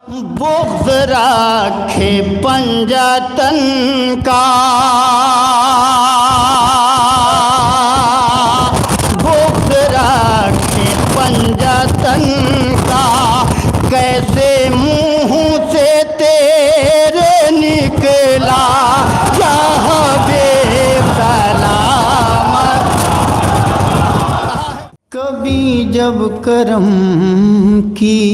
बुग़्ज़ रखे पंजतन का, बुग़्ज़ रखे पंजतन का, कैसे मुँह से तेरे निकला यहाँ बेसलामत। कभी जब करम की,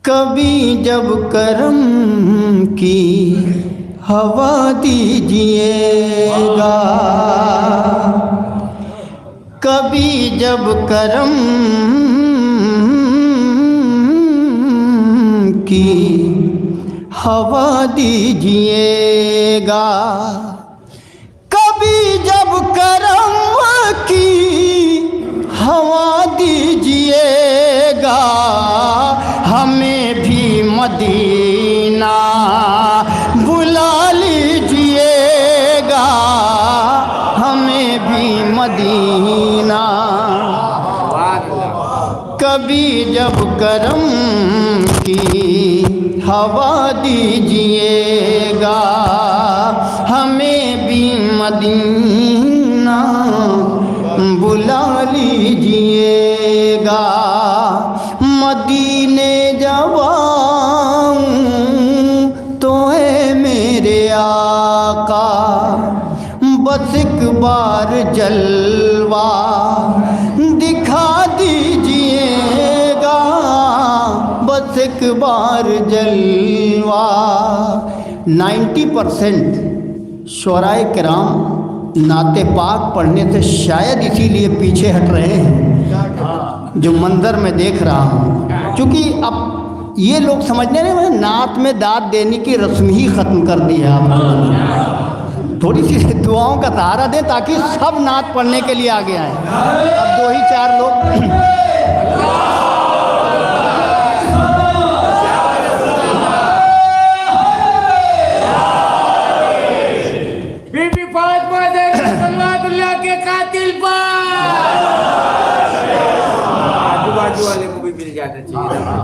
कभी जब करम की हवा दीजिएगा, कभी जब करम की हवा दीजिएगा, कभी जब करम की हवा दीजिएगा, हमें भी मदीना बुला लीजिएगा, हमें भी मदीना। कभी जब करम की हवा दीजिएगा, हमें भी मदीना बुला लीजिएगा। मदीने जब आऊं तो है मेरे आका, बस एक बार जलवा दिखा दीजिएगा, बस एक बार जलवा। 90% शुअराए किराम नाते पाक पढ़ने से शायद इसीलिए पीछे हट रहे हैं, जो मंजर में देख रहा हूँ। क्योंकि अब ये लोग समझने रहे नात में दाद देने की रस्म ही ख़त्म कर दी है। आप थोड़ी सी दुआओं का सहारा दें ताकि सब नात पढ़ने के लिए आगे आए। अब 2 ही 4 लोग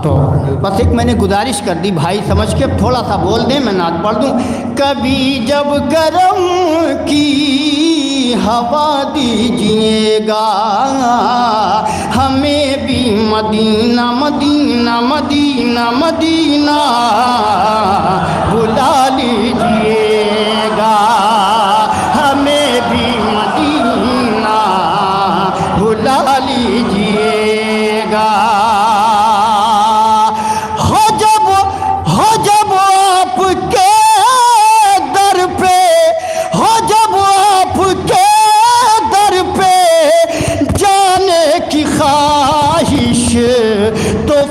तो बस एक मैंने गुजारिश कर दी भाई समझ के थोड़ा सा बोल दें, मैं नात पढ़ दूं। कभी जब गरम की हवा दीजिएगा, हमें भी मदीना मदीना मदीना मदीना बुला लीजिएगा, हमें भी मदीना बुला लीजिएगा।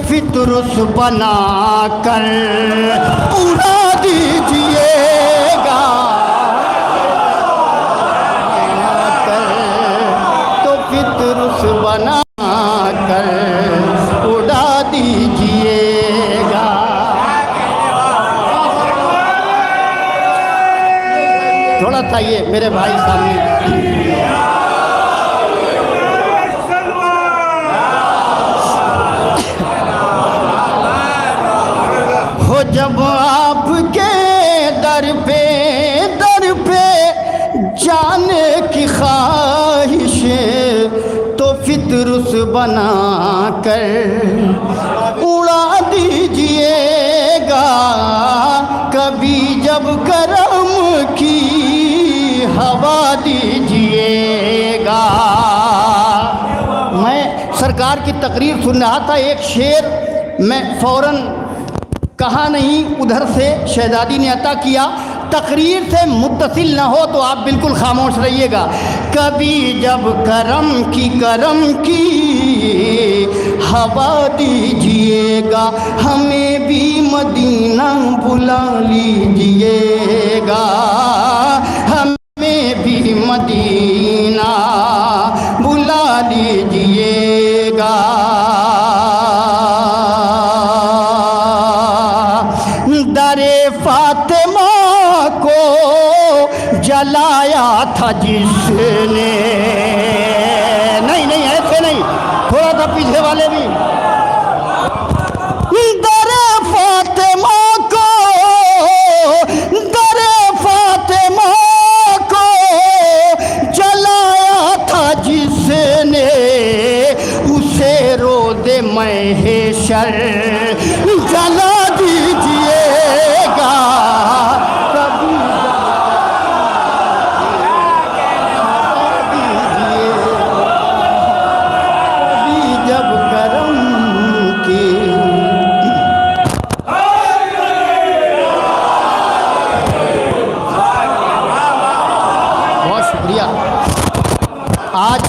फितरुस बना कर उड़ा दीजिएगा, तो फितरुस बना कर उड़ा दीजिएगा। थोड़ा सा ये मेरे भाई सामने जब आपके दर पे जाने की ख्वाहिश, तो फितरुस बना कर उड़ा दीजिएगा, कभी जब करम की हवा दीजिएगा। मैं सरकार की तकरीर सुन रहा था, एक शेर मैं फ़ौरन कहा नहीं, उधर से शहजादी ने अता किया। तकरीर से मुत्तसिल न हो तो आप बिल्कुल खामोश रहिएगा। कभी जब करम की हवा दीजिएगा, हमें भी मदीना बुला लीजिएगा, हमें भी मदीना बुला लीजिएगा। दरे फातिमा को जलाया था जिसने, नहीं ऐसे नहीं, थोड़ा सा पीछे वाले भी महेशर जला दीजिएगा कभी जब करम की। बहुत शुक्रिया। आज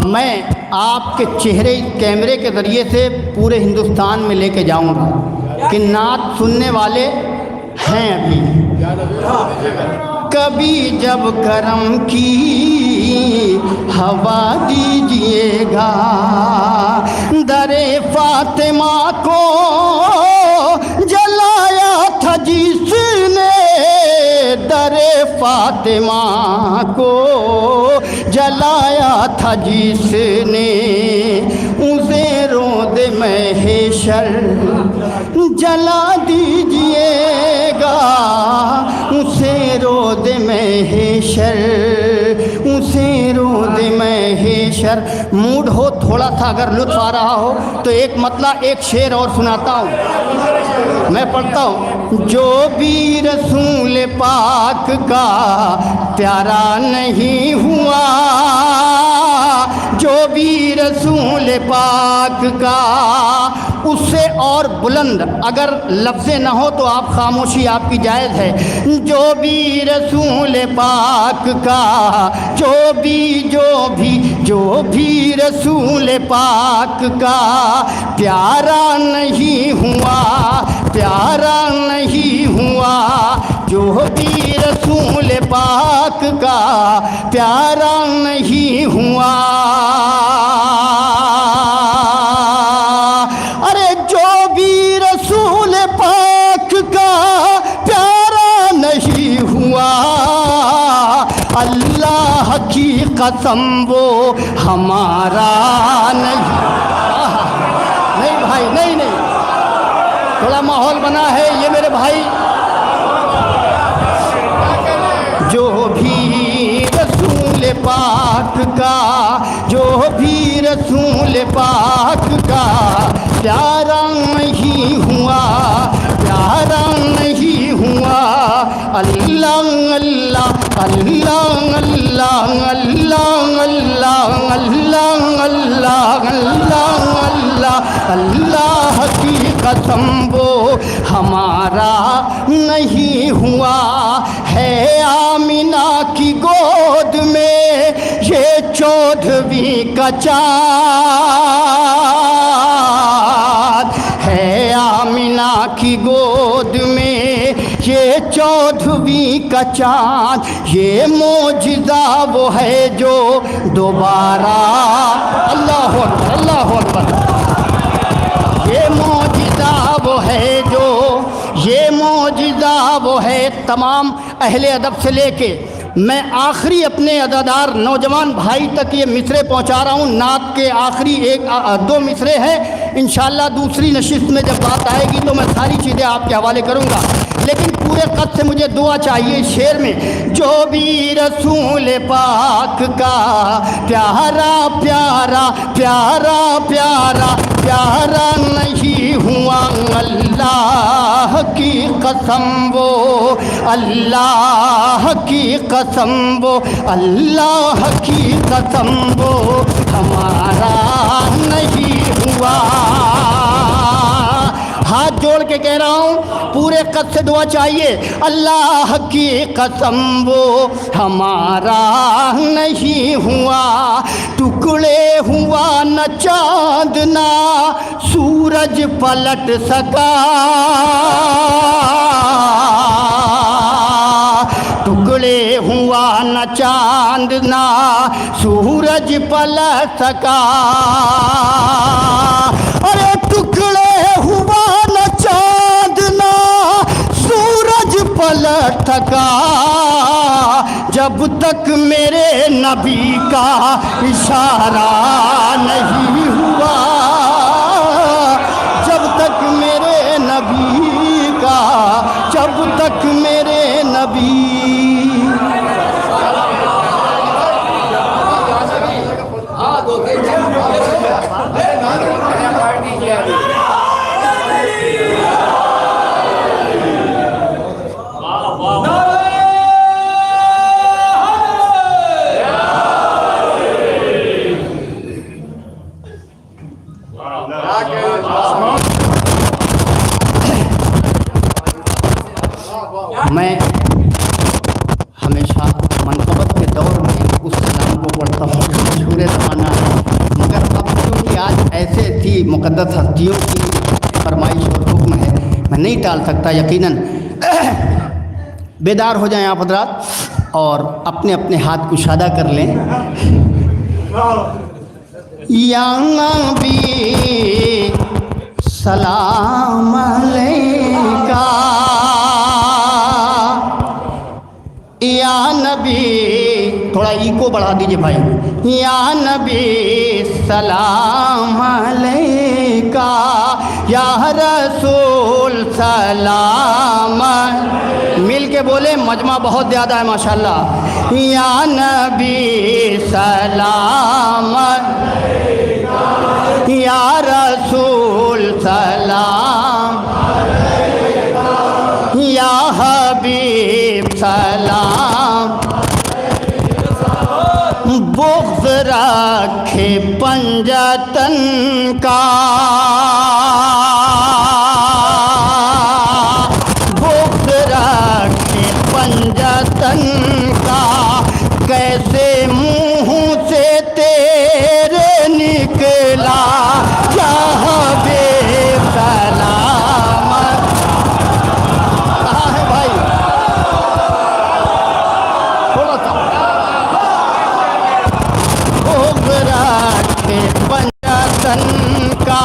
मैं आपके चेहरे कैमरे के ज़रिए से पूरे हिंदुस्तान में लेके जाऊंगा कि नात सुनने वाले हैं अभी। कभी जब करम की हवा दीजिएगा, दरे फातिमा को जलाया था जिसने, दरे फातिमा को जलाया था जिसने, उसे रोद महेशर जला दीजिएगा, उसे रोद महेशर, उसे रोद महेशर। मूड हो थोड़ा सा अगर लुत्फ आ रहा हो तो एक मतलब एक शेर और सुनाता हूँ, मैं पढ़ता हूँ। जो भी रसूल पाक का प्यारा नहीं हुआ, जो भी रसूल पाक का, उससे और बुलंद अगर लफ्ज़ें ना हो तो आप खामोशी आपकी जायज़ है। जो भी रसूल पाक का, जो भी रसूल पाक का प्यारा नहीं हुआ, प्यारा नहीं हुआ, जो भी रसूल पाक का प्यारा नहीं हुआ। अरे जो भी रसूल पाक का प्यारा नहीं हुआ, अल्लाह की कसम वो हमारा नहीं। नहीं भाई, नहीं नहीं, थोड़ा माहौल बना है ये मेरे भाई। जो भी रसूल पाक का, जो भी रसूल पाक का प्यारा नहीं हुआ, प्यारा नहीं हुआ, अल्लाह अल्लाह अल्लाह अल्लाह अल्लाह अल्लाह अल्लाह अल्लाह अल्लाह अल्लाह अल्लाह की कसम वो हमारा नहीं हुआ। है आमिना की गोद में ये 14वीं का चाँद, है आमिना की गोद में ये 14वीं का चाँद, ये मोजिज़ा वो है जो दोबारा, अल्लाह अकबर अल्लाह अकबर, ये मोजिज़ा वो है जो, ये मोजिज़ा वो है। तमाम अहले अदब से लेके मैं आखिरी अपने अदादार नौजवान भाई तक ये मिसरे पहुंचा रहा हूँ। नात के आखिरी एक दो मिसरे हैं, इंशाअल्लाह दूसरी नशिस्त में जब बात आएगी तो मैं सारी चीज़ें आपके हवाले करूँगा, लेकिन पूरे कद से मुझे दुआ चाहिए शेर में। जो भी रसूल पाक का प्यारा प्यारा प्यारा प्यारा प्यारा नहीं हुआ, अल्लाह की कसम वो, अल्लाह की कसम वो, अल्लाह की कसम वो हमारा नहीं हुआ। हाथ जोड़ के कह रहा हूँ, पूरे कद से दुआ चाहिए। अल्लाह की कसम वो हमारा नहीं हुआ, टुकड़े हुआ न चाँद ना सूरज पलट सका, टुकड़े हुआ न चाँद ना सूरज पलट सका। अरे टुकड़े हुआ न चाँद ना सूरज पलट सका, जब तक मेरे नबी का इशारा नहीं हुआ, जब तक मेरे नबी का, जब तक मेरे नबी। हाँ, दो तीन मैं हमेशा मनक़बत के दौर में उस सलाम को पढ़ता हूँ, मशहूर ज़माना है, मगर अब क्योंकि आज ऐसे थी मुक़द्दस हस्तियों की फरमाइश और हुक्म है, मैं नहीं टाल सकता। यकीनन बेदार हो जाएं आप हज़रात और अपने अपने हाथ कुशादा कर लें। या नबी सलाम अलैका, या नबी, थोड़ा इको बढ़ा दीजिए भाई, या नबी सलाम अलैका, या रसूल सलाम, मिल के बोले, मजमा बहुत ज़्यादा है माशाल्लाह। या नबी सलाम, या रसूल सलाम, या हबीब सलाम, बुग़्ज़ रखे पंजतन का, बुग़्ज़ रखे पंजतन का, कैसे मुँह से तेरे निकला, या हबीब सलाम। कहाँ है भाई, थोड़ा सा के पंजतन का,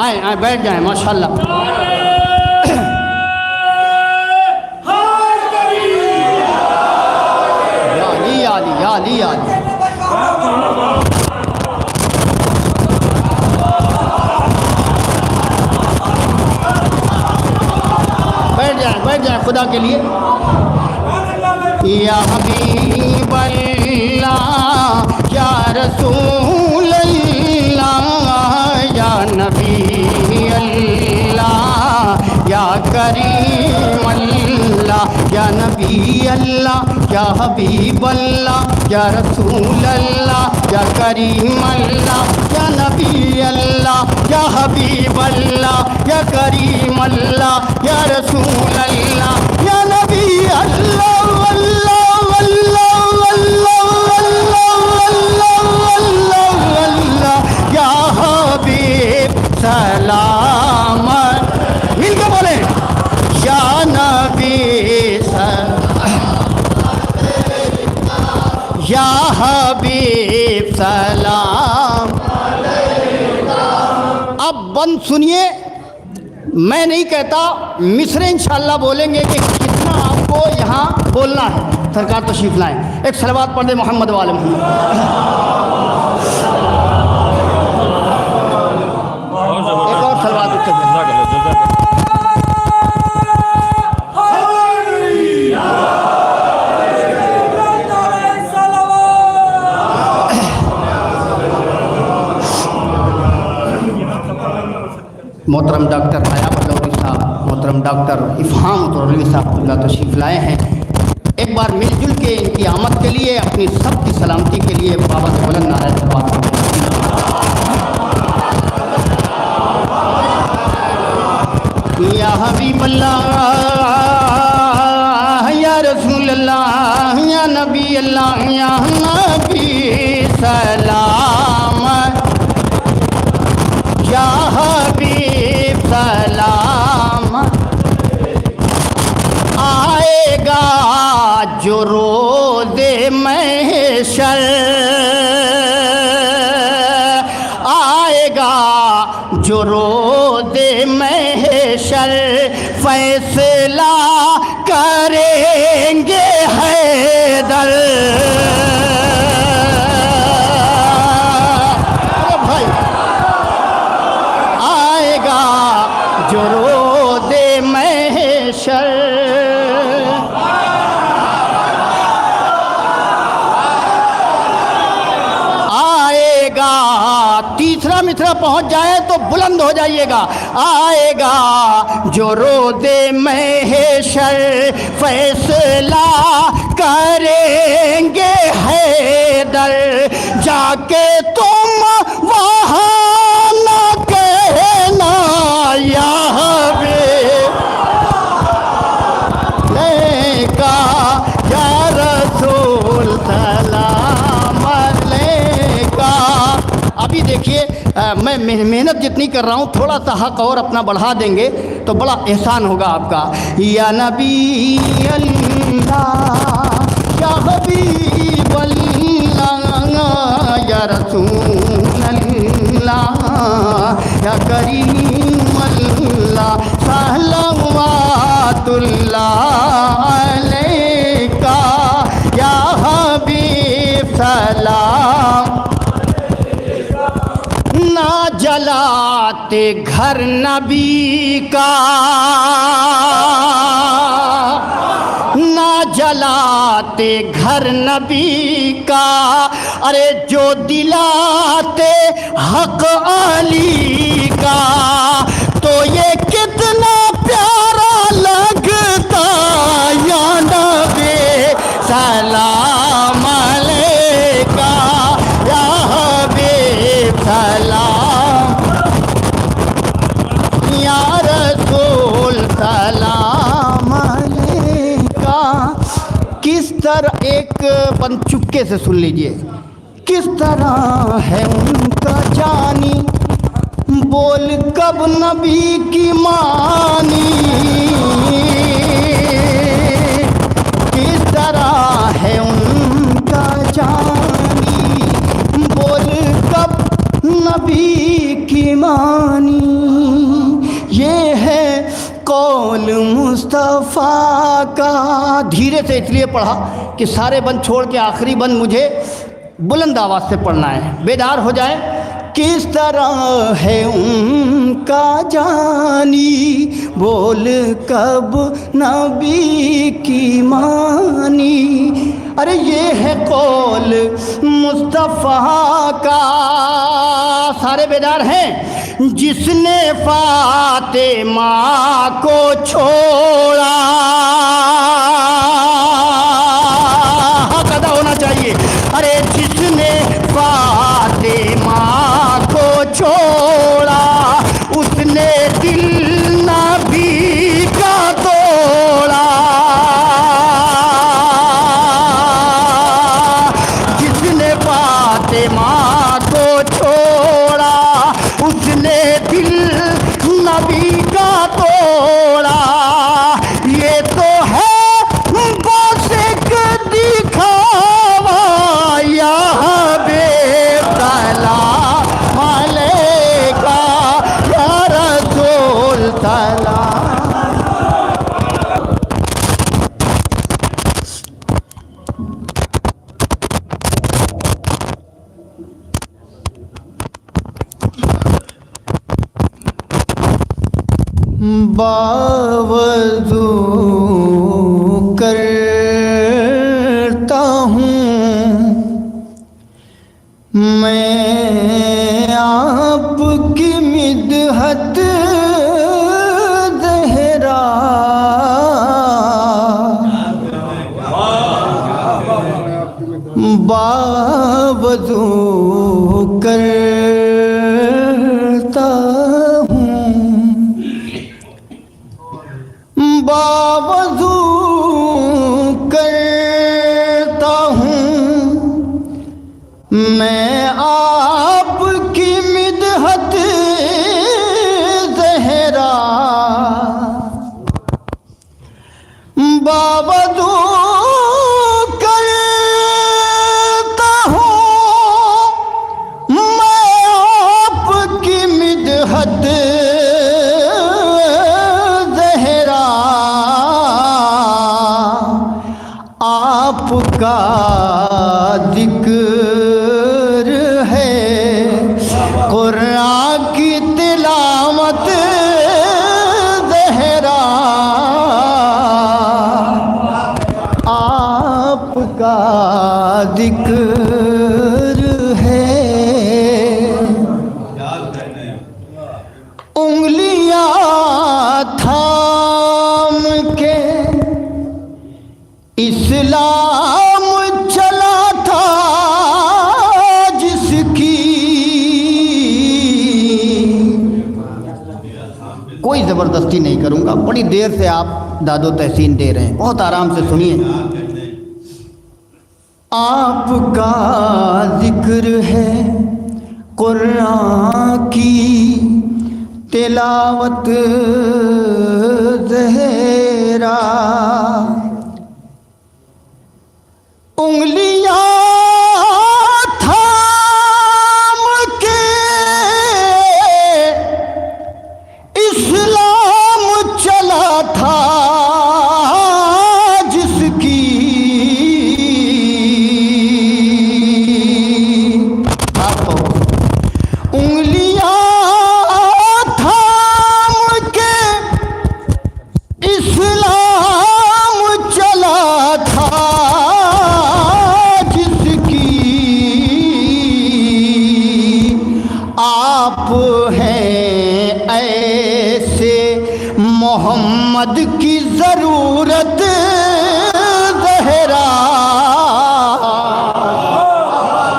आए आए बैठ जाए माशाल्लाह। याली बैठ जाए खुदा के लिए। या हबीब अल्लाह, या रसूल अल्लाह, या नबी अल्लाह, या करीम अल्लाह, या नबी अल्लाह, या हबीब अल्लाह, या रसूल अल्लाह, या करीम अल्लाह, या नबी अल्लाह, या हबीब अल्लाह, या करीम अल्लाह, या रसूल अल्लाह, या नबी अल्लाह, अल्लाह अल्लाह अल्लाह अल्लाह अल्लाह अल्लाह, या हबीब सलाम, मिल के बोले, या नबी या हबीब सलाम। अब बंद सुनिए, मैं नहीं कहता, मिसरे इंशाअल्लाह बोलेंगे कि कितना आपको यहाँ बोलना है। सरकार तशरीफ लाएं, एक सलवात पढ़ दे मोहम्मद वाले मोहम्मद। एक और सलवात उसके मोहतरम डॉक्टर नायाब लौरी साहब, मोहतरम डॉक्टर इफ़हाम उतरौली साहब तशरीफ़ लाए हैं। एक बार मिलजुल के इनकी आमद के लिए, अपनी सबकी सलामती के लिए बाबा से बुलंद नारे तकबीर। या हबीब अल्लाह, या रसूल अल्लाह, या नबी अल्लाह, या नबी सलाम, या हबीब सलाम। आएगा जो रोज़े महशर, आएगा जो रोज़े महशर, फैसला करेंगे हैदर। जो रोज़े महशर, आएगा, तीसरा मिसरा पहुंच जाए तो बुलंद हो जाइएगा। आएगा जो रोज़े महशर, फैसला करेंगे हैदर, जाके तुम वहाँ न कहना मैं मेहनत जितनी कर रहा हूँ थोड़ा सा हक और अपना बढ़ा देंगे तो बड़ा एहसान होगा आपका। या नबी अल्लाह या हबीब अल्लाह या रसूल अल्लाह या करीम अल्लाह सल्लल्लाहु अलैका या हबीब सलाम। ना जलाते घर नबी का, ना जलाते घर नबी का, अरे जो दिलाते हक अली का, तो ये कितना प्यारा लगता या नबी सलाम अलैका या हबीब सलाम या रसूल सलाम अलैका। किस तरह एक बंद चुपके से सुन लीजिए। किस तरह है उनका जानी, बोल कब नबी की मानी। किस तरह है उनका जानी, बोल कब नबी की मानी। ये है कौल मुस्तफ़ा का। धीरे से इसलिए पढ़ा कि सारे बंद छोड़ के आखिरी बंद मुझे बुलंद आवाज़ से पढ़ना है, बेदार हो जाए। किस तरह है उनका जानी, बोल कब नबी की मानी। अरे ये है कौल मुस्तफ़ा का, सारे बेदार हैं। जिसने फातिमा को छोड़ा, हक अदा होना चाहिए। अरे जिसने फातिमा को छोड़ा, उसने दिल नबी का तोड़ा। जिसने फातिमा को छोड़ा, उसने दिल नबी का तोड़ा। ये तो है बस एक दिखावा या हबीब सलाम अलैका या रसूल सलाम। बावज़ू करता हूँ मैं आपकी मिदहत ज़हरा। बावज़ू करता बावज़ू करता हूँ मैं आपकी मिदहत ज़हरा। बावज़ू करता हूँ मैं आपकी मिदहत आपका जिक्र है कुरान की तिलावत ज़हरा। आपका जिक्र है उंगलियां थाम के इस्लाम चला था जिसकी। कोई ज़बरदस्ती नहीं करूंगा, बड़ी देर से आप दादो तहसीन दे रहे हैं, बहुत आराम से सुनिए। आपका जिक्र है कुरान की तिलावत ज़हरा, उंगलियां थाम के इस्लाम चला था जिसकी, आपको उंगलियां थाम के इस्लाम चला था जिसकी, आप हैं ऐसे मोहम्मद की ज़रूरत ज़हरा,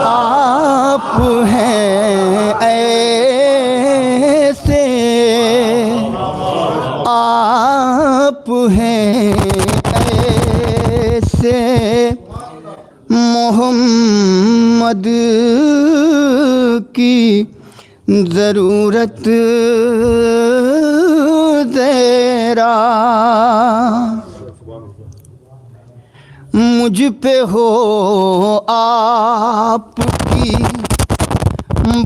आप हैं ऐसे, आप हैं ऐसे मोहम्मद की ज़रूरत ज़रा, मुझ पे हो आपकी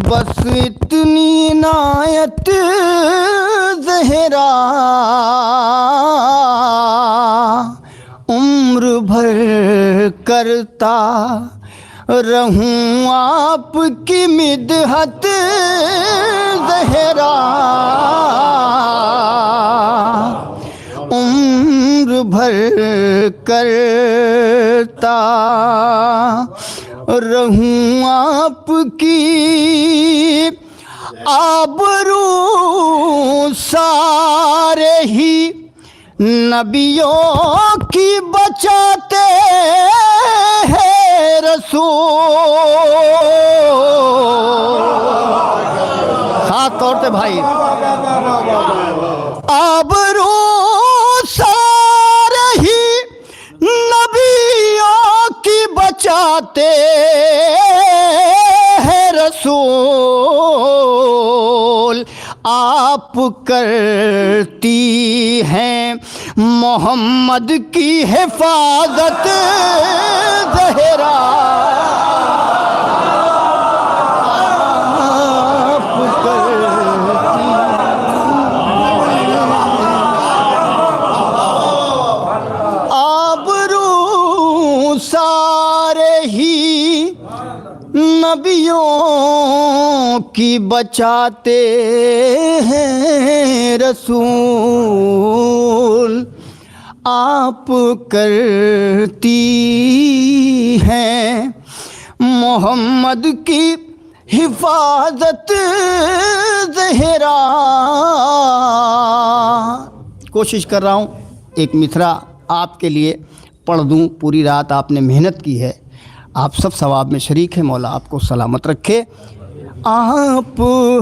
बस इतनी नायत ज़हरा, उम्र भर करता रहूं आपकी मिदहत ज़हरा, उम्र भर करता रहूं आपकी आबरू, सारे ही नबियों की बचाते हैं रसूल, खास तौर पे भाई आबरू सारे ही नबियों की बचाते हैं रसूल, आप करती हैं मोहम्मद की हिफाजत ज़हरा, आप करती आबरू सारे ही नबियों की बचाते हैं रसूल, आप करती हैं मोहम्मद की हिफाजत ज़हरा। कोशिश कर रहा हूँ एक मिसरा आपके लिए पढ़ दूँ, पूरी रात आपने मेहनत की है, आप सब सवाब में शरीक हैं, मौला आपको सलामत रखे। आप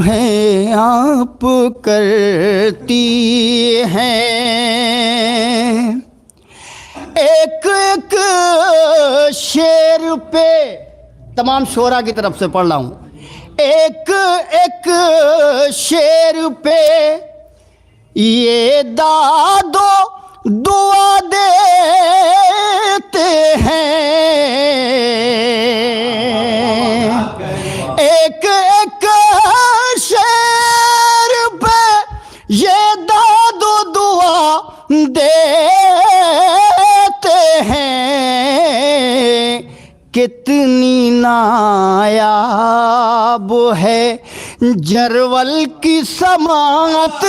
हैं, आप करती हैं, एक एक शेर पे तमाम शोरा की तरफ से पढ़ रहा हूँ, एक एक शेर पे ये दादो दुआ देते हैं, एक एक शेर पे ये दादो दुआ देते हैं, कितनी नायाब है जरवल की समात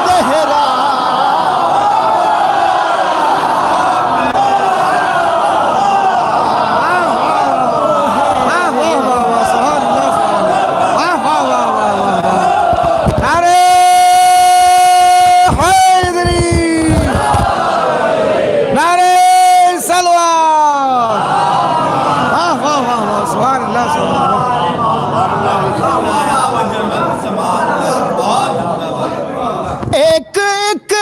गहरा। एक एक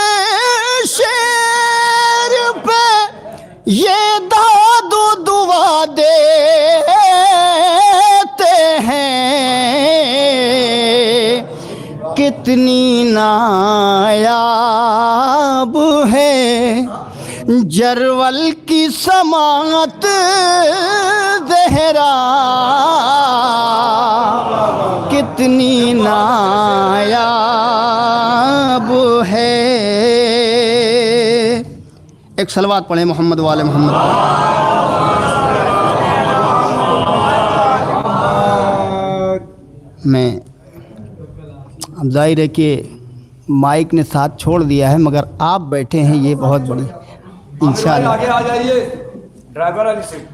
शेर पे ये दादो दुआ देते हैं, कितनी नायाब है जरवल की समात ज़हरा, कितनी नायाब है। एक सलवात पढ़े मोहम्मद वाले मोहम्मद। मैं अब जाहिर है कि माइक ने साथ छोड़ दिया है, मगर आप बैठे हैं, ये बहुत बड़ी इंशाअल्लाह। आगे आ जाइए ड्राइवर वाली सीट।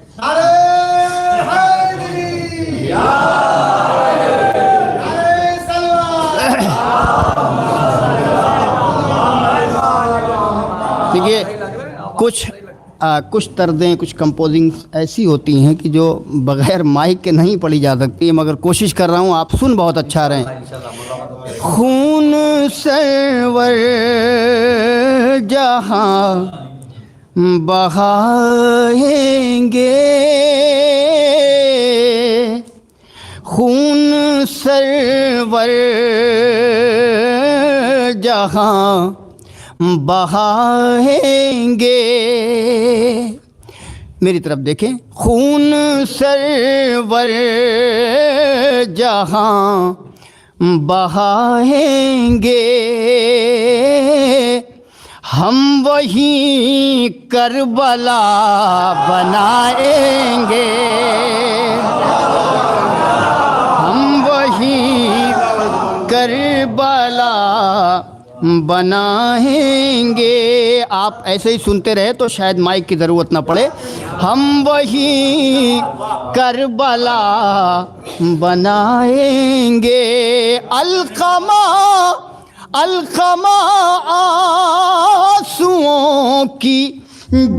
देखिए कुछ तर्जें, कुछ कंपोजिंग ऐसी होती हैं कि जो बग़ैर माइक के नहीं पढ़ी जा सकती है, मगर कोशिश कर रहा हूँ आप सुन बहुत अच्छा रहे। खून सरवर जहाँ बहाएंगे, खून सरवर जहाँ बहाएंगे। मेरी तरफ देखें। खून सरवर जहाँ बहाएंगे, हम वही करबला बनाएंगे, हम वही करबला बनाएंगे। आप ऐसे ही सुनते रहे तो शायद माइक की ज़रूरत ना पड़े। हम वही करबला बनाएंगे। अलक़मा अलक़मा आंसुओं की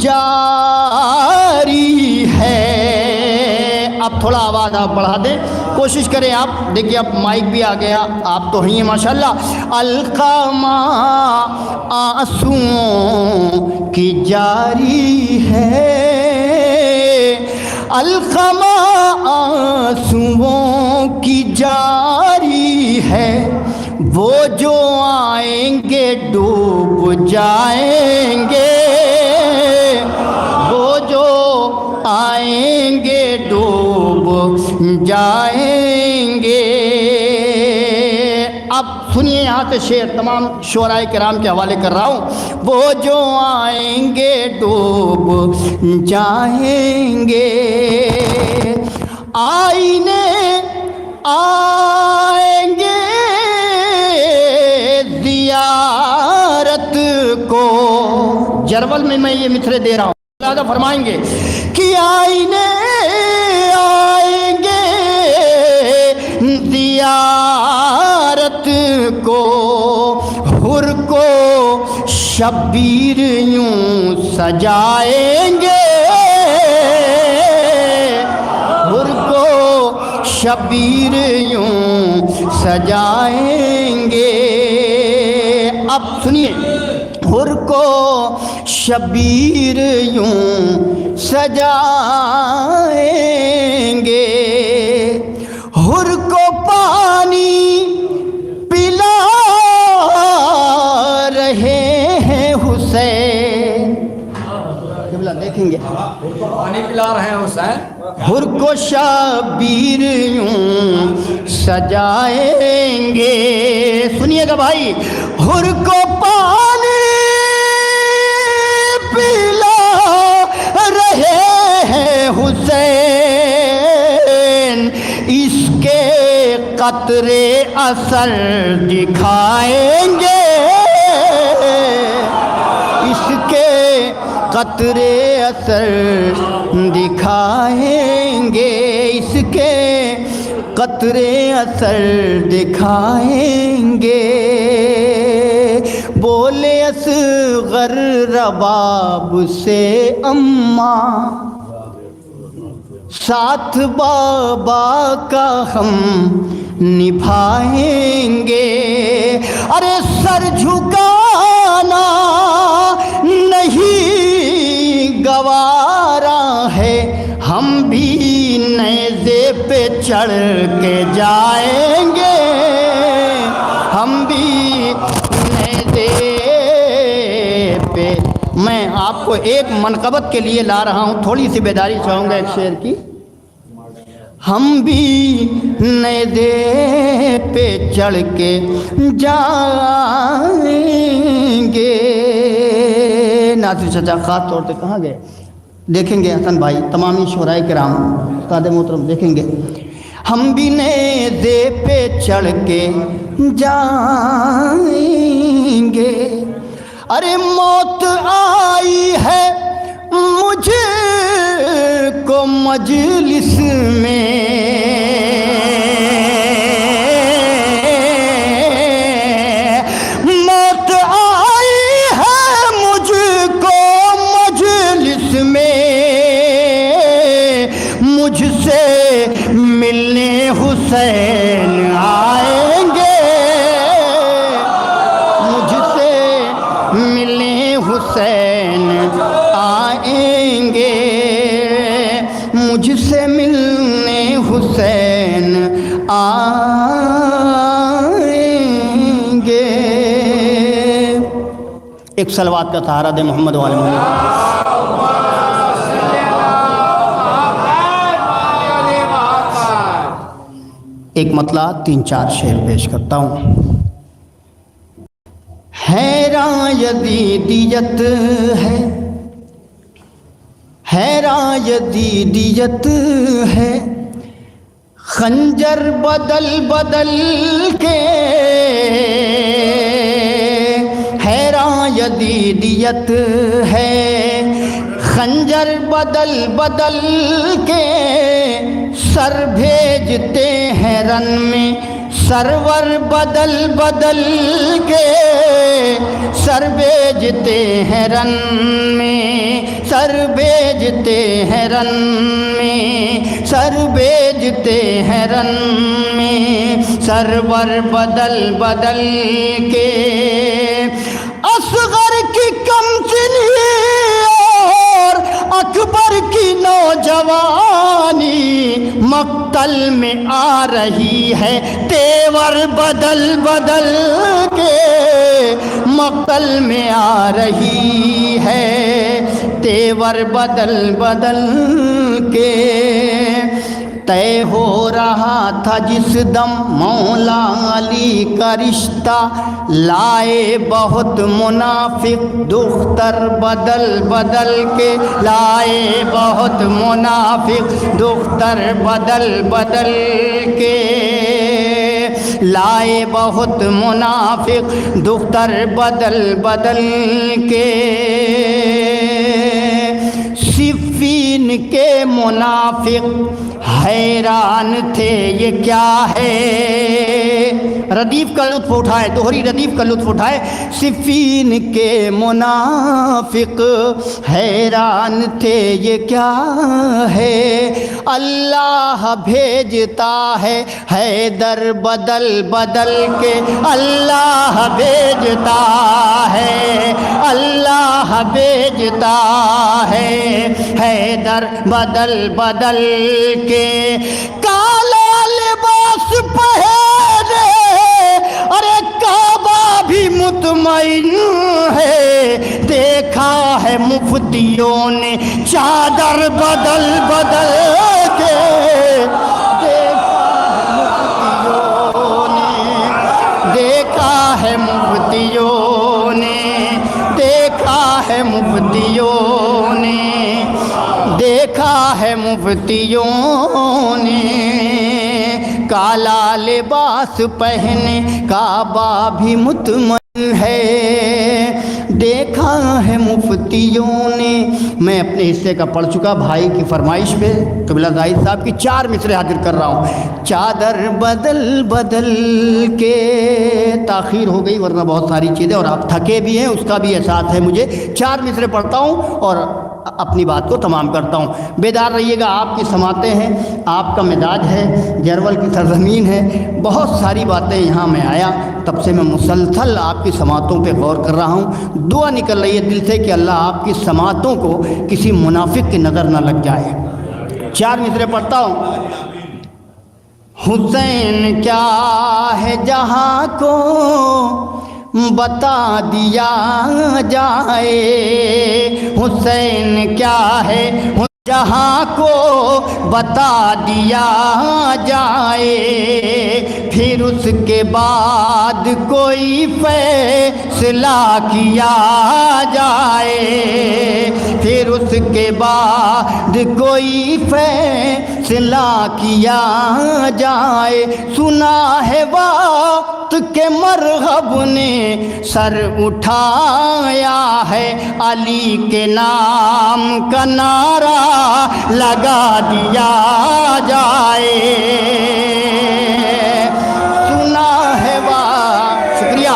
जारी है। अब थोड़ा आवाज़ आप बढ़ा दें, कोशिश करें आप। देखिए अब माइक भी आ गया, आप तो हैं माशाल्लाह। अलक़मा आंसुओं की जारी है, अलक़मा आंसुओं की जारी है। वो जो आएंगे डूब जाएंगे, वो जो आएंगे डूब जाएंगे। अब सुनिए यहाँ से शेर, तमाम शुअराए किराम के हवाले कर रहा हूँ। वो जो आएंगे डूब जाएंगे, आईने आएंगे ज़ियारत को। जरवल में मैं ये मिथरे दे रहा हूँ, ज़्यादा फरमाएंगे कि आईने आएंगे ज़ियारत को। हुर को शब्बीर यूं सजाएंगे, हुर को शब्बीर यूं सजाएंगे। अब सुनिए, हुर को शब्बीर यूं सजाएंगे। हुर को पानी पिला रहे हैं हुसैन। देखेंगे पानी पिला रहे हैं हुसैन। हुर को शब्बीर यूं सजाएंगे। सुनिएगा भाई, हुर को पानी पिला रहे हैं हुसैन, इसके कतरे असर दिखाएंगे, इसके कतरे असर दिखाएंगे, इसके कतरे असर दिखाएंगे। बोले असगर रबाब से अम्मा, साथ बाबा का हम निभाएंगे। अरे सर झुकाना नहीं गवारा है, हम भी नेज़े पे चढ़ के जाएंगे, हम भी नैज़े पे। मैं आपको एक मनकबत के लिए ला रहा हूँ, थोड़ी सी बेदारी चाहूँगा एक शेर की। हम भी नैज़े पे चढ़ के जाएंगे। नासिर चाचा ख़ास तौर पे कहाँ गए? देखेंगे हसन भाई, तमामी शुराए किराम उस्ताद मोहतरम देखेंगे। हम भी नेज़े पे चढ़ के जाएंगे। अरे मौत आई है मुझे को मजलिस में, मौत आई है मुझको मजलिस में। मुझसे मिलने हुसैन आएंगे, मुझसे मिलने हुसैन आएंगे, मुझसे मिलने हुसैन आएंगे। एक सलवात का सहारा दे मोहम्मद वाले मोहम्मद। एक मतला 3-4 शेर पेश करता हूँ। हैरान यदीदियत है, हैरान यदीदियत है, खंजर बदल बदल के। हैरान यदीदियत है, खंजर बदल बदल के। सर भेजते हैं रन में सरवर बदल बदल के। सर भेजते हैं रन में, सर भेजते हैं रन में, सर भेजते हैं रन में। सरवर बदल बदल के। असगर की कमसिनी और अकबर की नौजवानी मक्तल में आ रही है तेवर बदल बदल के। मक्तल में आ रही है तेवर बदल बदल के। तय हो रहा था जिस दम मौला अली का रिश्ता, लाए बहुत मुनाफिक दुख्तर बदल बदल के। लाए बहुत मुनाफिक दुख्तर बदल बदल के। लाए बहुत मुनाफिक दुख्तर बदल बदल के। सिफ़ीन के मुनाफिक हैरान थे ये क्या है। रदीफ का लुत्फ़ उठाए, दोहरी रदीफ का लुत्फ़ उठाए। सिफ़ीन के मुनाफिक हैरान थे ये क्या है। अल्लाह भेजता है हैदर बदल बदल के। अल्लाह भेजता है, अल्लाह भेजता है हैदर बदल बदल के। काला लिबास पहने अरे काबा भी मुतमईन है। देखा है मुफ्तियों ने चादर बदल बदल के। देखा है मुफ्तियों ने, देखा है मुफ्तियों ने, देखा है मुफ्तियों ने। काला लिबास पहने काबा भी मुतमईन है। देखा है मुफ्तियों ने। मैं अपने हिस्से का पढ़ चुका, भाई की फरमाइश पे कबीला जाहिद साहब की 4 मिसरे हाजिर कर रहा हूँ। चादर बदल बदल के। ताख़ीर हो गई वरना बहुत सारी चीज़ें, और आप थके भी हैं उसका भी एहसास है मुझे। 4 मिसरे पढ़ता हूँ और अपनी बात को तमाम करता हूँ। बेदार रहिएगा, आपकी समातें हैं, आपका मिजाज है, जरवल की सरजमीन है। बहुत सारी बातें यहाँ मैं आया तब से मैं मुसलसल आपकी समातों पे गौर कर रहा हूँ। दुआ निकल रही है दिल से कि अल्लाह आपकी समातों को किसी मुनाफिक की नज़र न लग जाए। 4 मिसरे पढ़ता हूँ। हुसैन क्या है जहाँ को बता दिया जाए, हुसैन क्या है जहाँ को बता दिया जाए, फिर उसके बाद कोई फैसला किया जाए, फिर उसके बाद कोई फैसला किया जाए। सुना है वक्त के मरहब ने सर उठाया है, अली के नाम का नारा लगा दिया जाए। सुना है वक्त, शुक्रिया।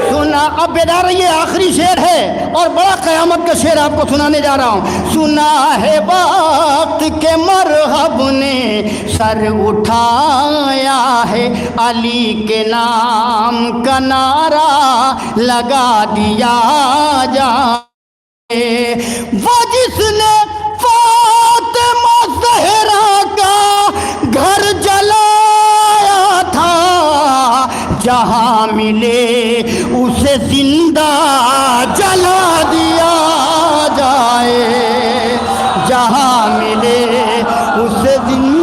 सुना, अब बेदार ये आखिरी शेर है और बड़ा क़यामत का शेर आपको सुनाने जा रहा हूँ। सुना है वक्त के मरहब ने सर उठाया है, अली के नाम का नारा लगा दिया जाए। वो जिसने फातिमा ज़हरा का घर जलाया था, जहाँ मिले उसे जिंदा जला दिया जाए, जहाँ मिले उसे जिंदा